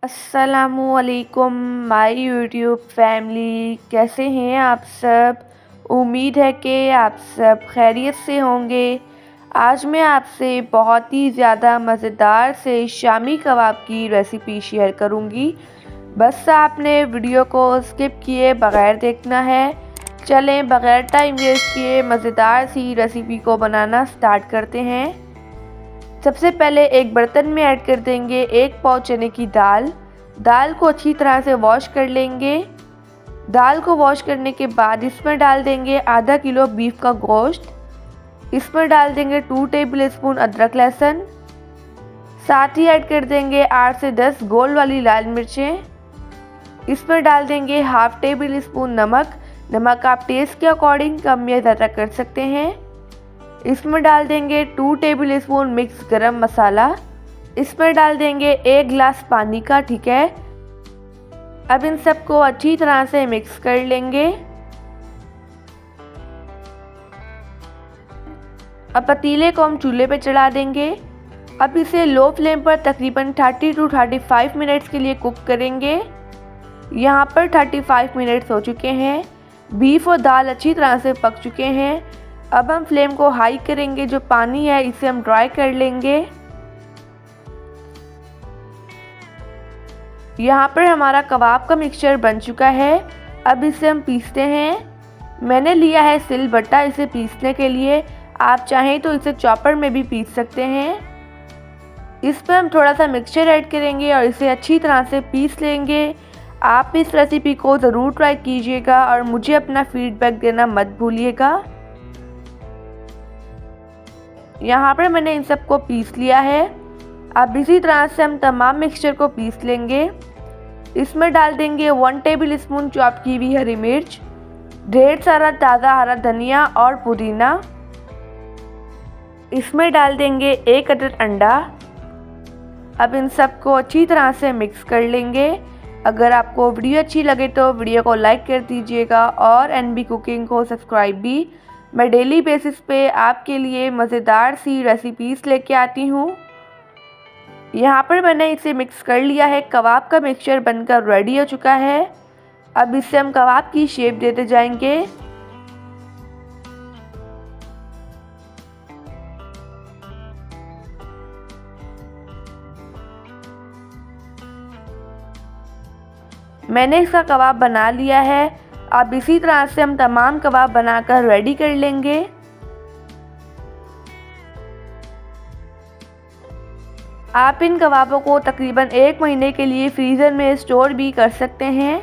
अस्सलामुअलैकुम my YouTube family, कैसे हैं आप सब। उम्मीद है कि आप सब खैरियत से होंगे। आज मैं आपसे बहुत ही ज़्यादा मज़ेदार से शामी कबाब की रेसिपी शेयर करूंगी। बस आपने वीडियो को स्किप किए बग़ैर देखना है। चलें बग़ैर टाइम वेस्ट किए मज़ेदार सी रेसिपी को बनाना स्टार्ट करते हैं। सबसे पहले एक बर्तन में ऐड कर देंगे 1 पाव चने की दाल। दाल को अच्छी तरह से वॉश कर लेंगे। दाल को वॉश करने के बाद इसमें डाल देंगे आधा किलो बीफ का गोश्त। इसमें डाल देंगे 2 टेबलस्पून अदरक लहसुन। साथ ही ऐड कर देंगे 8 से 10 गोल वाली लाल मिर्चें। इसमें डाल देंगे हाफ टेबल स्पून नमक। नमक आप टेस्ट के अकॉर्डिंग कम या ज़्यादा कर सकते हैं। इसमें डाल देंगे 2 टेबलस्पून मिक्स गरम मसाला। इसमें डाल देंगे 1 गिलास पानी का, ठीक है। अब इन सबको अच्छी तरह से मिक्स कर लेंगे। अब पतीले को हम चूल्हे पे चढ़ा देंगे। अब इसे लो फ्लेम पर तकरीबन 30 to 35 मिनट्स के लिए कुक करेंगे। यहाँ पर 35 मिनट्स हो चुके हैं। बीफ और दाल अच्छी तरह से पक चुके हैं। अब हम फ्लेम को हाई करेंगे। जो पानी है इसे हम ड्राई कर लेंगे। यहाँ पर हमारा कबाब का मिक्सचर बन चुका है। अब इसे हम पीसते हैं। मैंने लिया है सिलबट्टा इसे पीसने के लिए। आप चाहें तो इसे चॉपर में भी पीस सकते हैं। इस पर हम थोड़ा सा मिक्सचर ऐड करेंगे और इसे अच्छी तरह से पीस लेंगे। आप इस रेसिपी को ज़रूर ट्राई कीजिएगा और मुझे अपना फीडबैक देना मत भूलिएगा। यहाँ पर मैंने इन सबको पीस लिया है। अब इसी तरह से हम तमाम मिक्सचर को पीस लेंगे। इसमें डाल देंगे 1 टेबलस्पून चॉप की हुई हरी मिर्च, ढेर सारा ताज़ा हरा धनिया और पुदीना। इसमें डाल देंगे 1 अदद अंडा। अब इन सबको अच्छी तरह से मिक्स कर लेंगे। अगर आपको वीडियो अच्छी लगे तो वीडियो को लाइक कर दीजिएगा और एनबी कुकिंग को सब्सक्राइब भी। मैं डेली बेसिस पे आपके लिए मज़ेदार सी रेसिपीज़ लेके आती हूँ। यहाँ पर मैंने इसे मिक्स कर लिया है। कबाब का मिक्सचर बनकर रेडी हो चुका है। अब इसे हम कबाब की शेप देते जाएंगे। मैंने इसका कबाब बना लिया है। अब इसी तरह से हम तमाम कबाब बनाकर रेडी कर लेंगे। आप इन कबाबों को तकरीबन 1 महीने के लिए फ्रीज़र में स्टोर भी कर सकते हैं।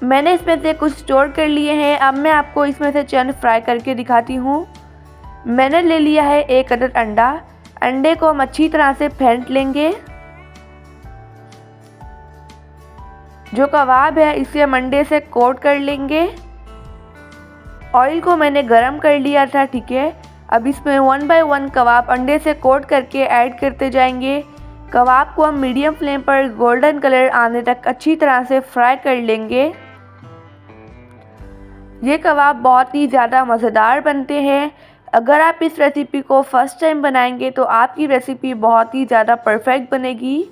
मैंने इसमें से कुछ स्टोर कर लिए हैं। अब मैं आपको इसमें से चंद फ्राई करके दिखाती हूँ। मैंने ले लिया है 1 अदद अंडा। अंडे को हम अच्छी तरह से फेंट लेंगे। जो कबाब है इसे हम अंडे से कोट कर लेंगे। ऑयल को मैंने गरम कर लिया था, ठीक है। अब इसमें 1 बाय 1 कबाब अंडे से कोट करके ऐड करते जाएंगे। कबाब को हम मीडियम फ्लेम पर गोल्डन कलर आने तक अच्छी तरह से फ्राई कर लेंगे। ये कबाब बहुत ही ज़्यादा मज़ेदार बनते हैं। अगर आप इस रेसिपी को फर्स्ट टाइम बनाएंगे तो आपकी रेसिपी बहुत ही ज़्यादा परफेक्ट बनेगी।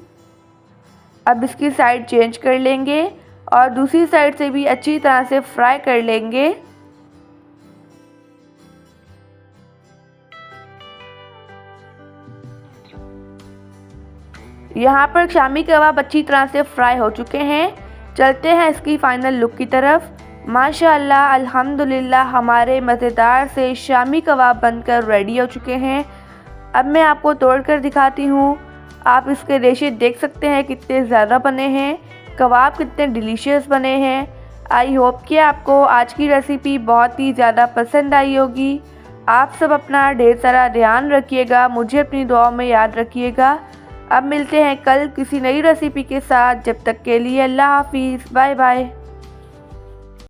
अब इसकी साइड चेंज कर लेंगे और दूसरी साइड से भी अच्छी तरह से फ्राई कर लेंगे। यहाँ पर शामी कबाब अच्छी तरह से फ्राई हो चुके हैं। चलते हैं इसकी फाइनल लुक की तरफ। माशाअल्लाह अल्हम्दुलिल्लाह हमारे मज़ेदार से शामी कबाब बनकर रेडी हो चुके हैं। अब मैं आपको तोड़कर दिखाती हूँ। आप इसके रेशे देख सकते हैं कितने ज़्यादा बने हैं। कबाब कितने डिलीशियस बने हैं। आई होप कि आपको आज की रेसिपी बहुत ही ज़्यादा पसंद आई होगी। आप सब अपना ढेर सारा ध्यान रखिएगा। मुझे अपनी दुआओं में याद रखिएगा। अब मिलते हैं कल किसी नई रेसिपी के साथ। जब तक के लिए अल्लाह हाफिज़, बाय बाय।